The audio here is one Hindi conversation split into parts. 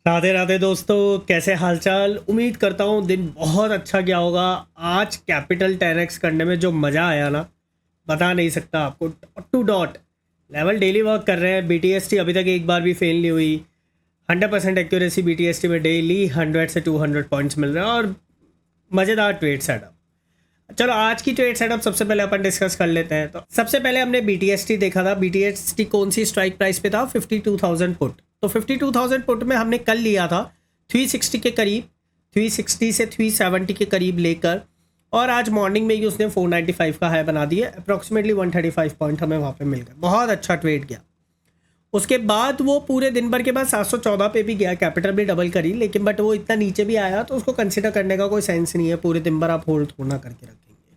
राधे राधे दोस्तों, कैसे हालचाल। उम्मीद करता हूँ दिन बहुत अच्छा गया होगा। आज कैपिटल 10x करने में जो मज़ा आया ना, बता नहीं सकता आपको। Dot to dot level daily work कर रहे हैं। BTST अभी तक एक बार भी फेल नहीं हुई। 100% एक्यूरेसी BTST में डेली 100 से 200 पॉइंट्स मिल रहे हैं और मज़ेदार ट्रेड सेटअप। चलो आज की ट्रेड सेटअप सबसे पहले अपन डिस्कस कर लेते हैं। तो सबसे पहले हमने BTST देखा था। BTST कौन सी स्ट्राइक प्राइस पे था? 52,000 पुट। तो 52,000 पुट में हमने कल लिया था 360 के करीब, 360 से 370 के करीब लेकर, और आज मॉर्निंग में ही उसने 495 का हाई बना दिया। अप्रॉक्सीमेटली 135 पॉइंट हमें वहाँ पे मिल गए। बहुत अच्छा ट्रेड गया। उसके बाद वो पूरे दिन भर के बाद 714 पे भी गया, कैपिटल भी डबल करी, लेकिन बट वो इतना नीचे भी आया तो उसको कंसिडर करने का कोई सेंस नहीं है। पूरे दिन भर आप होल्ड थोड़ा करके रखेंगे।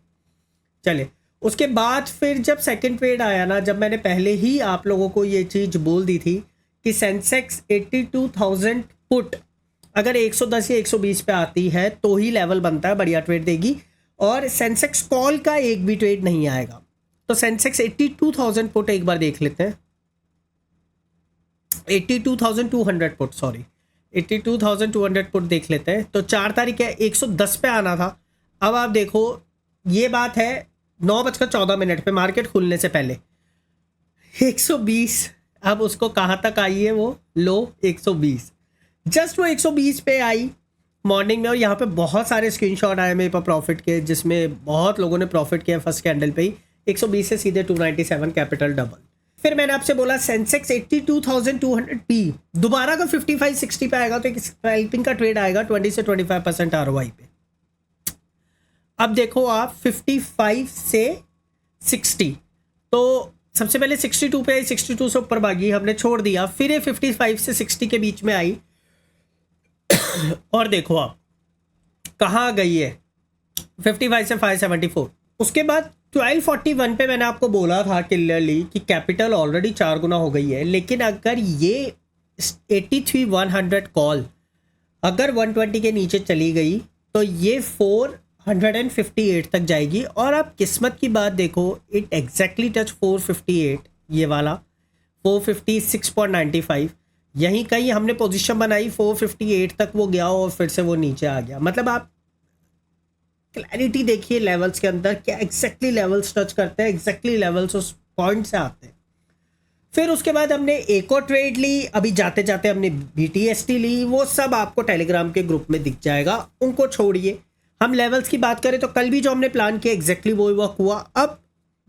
चले उसके बाद फिर जब सेकंड ट्रेड आया ना, जब मैंने पहले ही आप लोगों को ये चीज़ बोल दी थी कि सेंसेक्स 82,000 पुट अगर 110 या 120 पे आती है तो ही लेवल बनता है, बढ़िया ट्रेड देगी। और सेंसेक्स कॉल का एक भी ट्रेड नहीं आएगा। तो सेंसेक्स 82,000 पुट एक बार देख लेते हैं। 82,200 पुट, सॉरी 82,200 पुट देख लेते हैं। तो 4 तारीख है, 110 पे आना था। अब आप देखो, ये बात है 9:14 पे मार्केट खुलने से पहले 120। अब उसको कहाँ तक आई है वो लो? 120। जस्ट वो 120 पे आई मॉर्निंग में। और यहाँ पे बहुत सारे स्क्रीनशॉट आए मेरे पास प्रॉफिट के, जिसमें बहुत लोगों ने प्रॉफिट किया फर्स्ट कैंडल पे ही। 120 से सीधे 297 कैपिटल डबल। फिर मैंने आपसे बोला सेंसेक्स 82,200 पी दोबारा का 55-60 पे आएगा तो एक स्कैल्पिंग का ट्रेड आएगा 20 से 25% ROI पे। अब देखो आप 55 से 60, तो सबसे पहले 62 पे आई, 62 से ऊपर भागी, हमने छोड़ दिया। फिर ये 55 से 60 के बीच में आई और देखो आप कहाँ गई है, 55 से 574। उसके बाद 1241 पे मैंने आपको बोला था क्लियरली कि कैपिटल ऑलरेडी 4 गुना हो गई है। लेकिन अगर ये 83,100 कॉल अगर 120 के नीचे चली गई तो ये 458 तक जाएगी। और आप किस्मत की बात देखो, इट एग्जैक्टली टच 458, ये वाला 456.95, यहीं कहीं हमने पोजीशन बनाई, 458 तक वो गया और फिर से वो नीचे आ गया। मतलब आप क्लैरिटी देखिए लेवल्स के अंदर, क्या एग्जैक्टली लेवल्स टच करते हैं, एग्जैक्टली लेवल्स उस पॉइंट से आते हैं। फिर उसके बाद हमने एक और ट्रेड ली, अभी जाते जाते हमने BTST ली। वो सब आपको टेलीग्राम के ग्रुप में दिख जाएगा, उनको छोड़िए। हम लेवल्स की बात करें तो कल भी जो हमने प्लान किया एग्जैक्टली वही वर्क हुआ। अब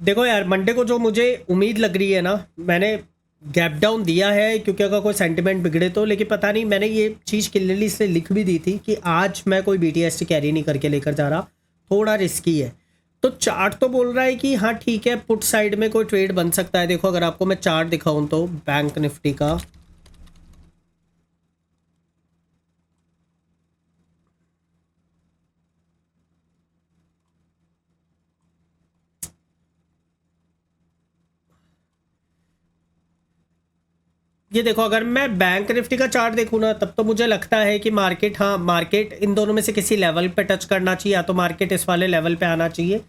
देखो यार, मंडे को जो मुझे उम्मीद लग रही है ना, मैंने गैप डाउन दिया है क्योंकि अगर कोई सेंटिमेंट बिगड़े तो, लेकिन पता नहीं, मैंने ये चीज़ क्लियरली इसलिए लिख भी दी थी कि आज मैं कोई BTST कैरी नहीं करके लेकर जा रहा, थोड़ा रिस्की है। तो चार्ट तो बोल रहा है कि हाँ ठीक है, पुट साइड में कोई ट्रेड बन सकता है। देखो अगर आपको मैं चार्ट दिखाऊं तो बैंक निफ्टी का, ये देखो, अगर मैं बैंक निफ्टी का चार्ट देखूँ ना, तब तो मुझे लगता है कि मार्केट, हाँ मार्केट इन दोनों में से किसी लेवल पे टच करना चाहिए। या तो मार्केट इस वाले लेवल पे आना चाहिए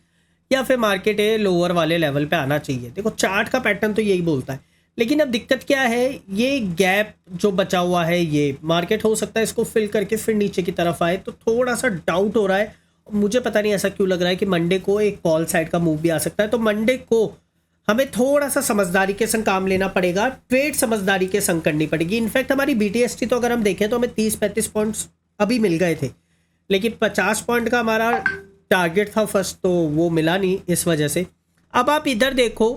या फिर मार्केट ये लोअर वाले लेवल पे आना चाहिए। देखो चार्ट का पैटर्न तो यही बोलता है। लेकिन अब दिक्कत क्या है, ये गैप जो बचा हुआ है, ये मार्केट हो सकता है इसको फिल करके फिर नीचे की तरफ आए। तो थोड़ा सा डाउट हो रहा है मुझे, पता नहीं ऐसा क्यों लग रहा है कि मंडे को एक कॉल साइड का मूव भी आ सकता है। तो मंडे को हमें थोड़ा सा समझदारी के संग काम लेना पड़ेगा, ट्रेड समझदारी के संग करनी पड़ेगी। इनफैक्ट हमारी BTST तो अगर हम देखें तो हमें 30-35 पॉइंट्स अभी मिल गए थे, लेकिन 50 पॉइंट का हमारा टारगेट था फर्स्ट, तो वो मिला नहीं इस वजह से। अब आप इधर देखो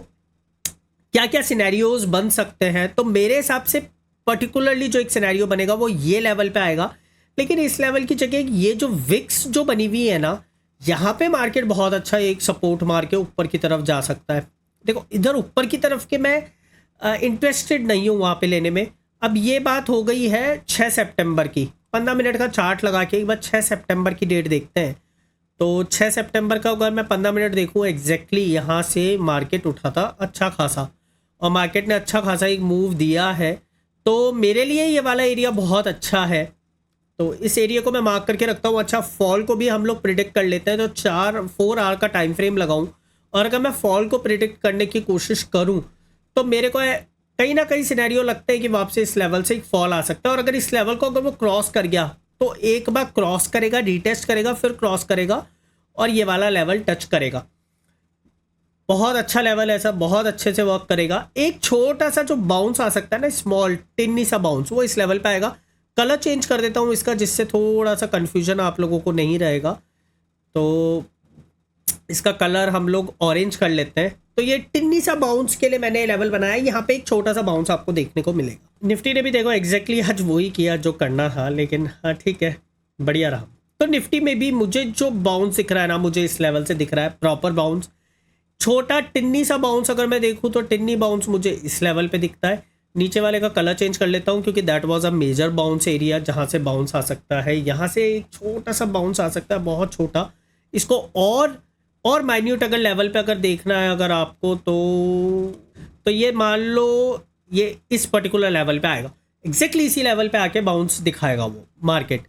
क्या क्या सिनेरियोज बन सकते हैं। तो मेरे हिसाब से पर्टिकुलरली जो एक सिनेरियो बनेगा वो ये लेवल पे आएगा। लेकिन इस लेवल की जगह ये जो विक्स जो बनी हुई है ना, यहाँ पे मार्केट बहुत अच्छा एक सपोर्ट मार के ऊपर की तरफ जा सकता है। देखो इधर ऊपर की तरफ के मैं इंटरेस्टेड नहीं हूँ वहाँ पे लेने में। अब ये बात हो गई है 6 सितंबर की। 15 मिनट का चार्ट लगा के एक बार 6 सितंबर की डेट देखते हैं। तो 6 सितंबर का अगर मैं 15 मिनट देखूँ, एग्जैक्टली यहाँ से मार्केट उठा था अच्छा खासा, और मार्केट ने अच्छा खासा एक मूव दिया है। तो मेरे लिए ये वाला एरिया बहुत अच्छा है, तो इस एरिया को मैं मार्क करके रखता हूँ। अच्छा, फॉल को भी हम लोग प्रिडिक्ट कर लेते हैं। तो 4 आवर का टाइम फ्रेम लगाऊँ, और अगर मैं फॉल को प्रिडिक्ट करने की कोशिश करूँ तो मेरे को कहीं ना कहीं सिनेरियो लगता है कि वापस इस लेवल से एक फॉल आ सकता है, और अगर इस लेवल को अगर वो क्रॉस कर गया तो एक बार क्रॉस करेगा, रीटेस्ट करेगा, फिर क्रॉस करेगा और ये वाला लेवल टच करेगा। बहुत अच्छा लेवल है, ऐसा बहुत अच्छे से वर्क करेगा। एक छोटा सा जो बाउंस आ सकता है ना, स्मॉल टिन्नी सा बाउंस, वो इस लेवल पे आएगा। कलर चेंज कर देता हूँ इसका, जिससे थोड़ा सा कन्फ्यूजन आप लोगों को नहीं रहेगा। तो इसका कलर हम लोग ऑरेंज कर लेते हैं। तो ये टिन्नी सा बाउंस के लिए मैंने लेवल बनाया। यहाँ पे एक छोटा सा बाउंस आपको देखने को मिलेगा। निफ्टी ने भी देखो एग्जैक्टली आज वही किया जो करना था, लेकिन हाँ ठीक है, बढ़िया रहा। तो निफ्टी में भी मुझे जो बाउंस दिख रहा है ना, मुझे इस लेवल से दिख रहा है प्रॉपर बाउंस। छोटा टिन्नी सा बाउंस अगर मैं देखूँ तो टिन्नी बाउंस मुझे इस लेवल पे दिखता है। नीचे वाले का कलर चेंज कर लेता हूँ, क्योंकि that was a major bounce area जहाँ से बाउंस आ सकता है। यहाँ से एक छोटा सा बाउंस आ सकता है, बहुत छोटा। इसको और माइन्यूट अगर लेवल पे अगर देखना है अगर आपको, तो ये मान लो ये इस पर्टिकुलर लेवल पे आएगा, एग्जैक्टली इसी लेवल पे आके बाउंस दिखाएगा वो मार्केट।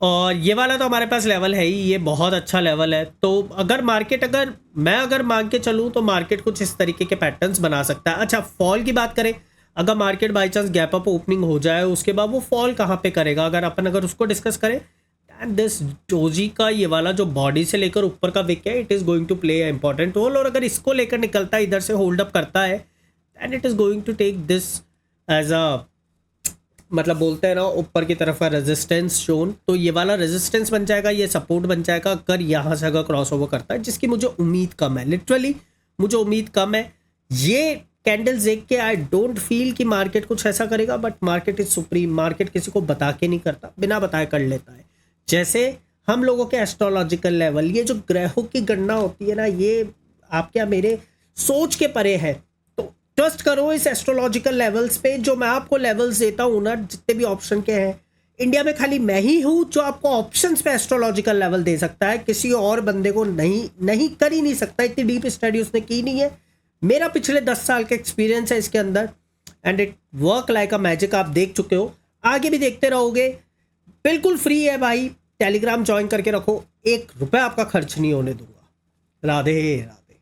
और ये वाला तो हमारे पास लेवल है ही, ये बहुत अच्छा लेवल है। तो अगर मार्केट मैं मांग के चलूँ तो मार्केट कुछ इस तरीके के पैटर्न्स बना सकता है। अच्छा, फॉल की बात करें, अगर market by chance gap up opening हो जाए, उसके बाद वो फॉल कहाँ पे करेगा, अगर उसको डिस्कस करें, एंड दिस डोजी का ये वाला जो बॉडी से लेकर ऊपर का विक है, it is going to play a important role. और अगर इसको लेकर निकलता है, इधर से होल्ड अप करता है, and it is going to take this as a, मतलब बोलते हैं ना, ऊपर की तरफ का रेजिस्टेंस जोन। तो ये वाला रेजिस्टेंस बन जाएगा, ये सपोर्ट बन जाएगा अगर यहाँ से अगर क्रॉस ओवर करता है, जिसकी मुझे उम्मीद कम है। लिटरली मुझे उम्मीद कम है। ये कैंडल्स देख के आई डोंट फील कि मार्केट कुछ ऐसा करेगा, but market is supreme. Market किसी को बता के नहीं करता, बिना बताए कर लेता है। जैसे हम लोगों के एस्ट्रोलॉजिकल लेवल, ये जो ग्रहों की गणना होती है ना, ये आपके मेरे सोच के परे है। तो ट्रस्ट करो इस एस्ट्रोलॉजिकल लेवल्स पे। जो मैं आपको लेवल्स देता हूँ ना, जितने भी ऑप्शन के हैं, इंडिया में खाली मैं ही हूँ जो आपको ऑप्शंस पे एस्ट्रोलॉजिकल लेवल दे सकता है। किसी और बंदे को नहीं कर ही नहीं सकता। इतनी डीप स्टडी उसने की नहीं है। मेरा पिछले 10 साल का एक्सपीरियंस है इसके अंदर, and it work like a magic. आप देख चुके हो, आगे भी देखते रहोगे। बिल्कुल फ्री है भाई, टेलीग्राम ज्वाइन करके रखो, 1 रुपया आपका खर्च नहीं होने दूंगा। राधे राधे।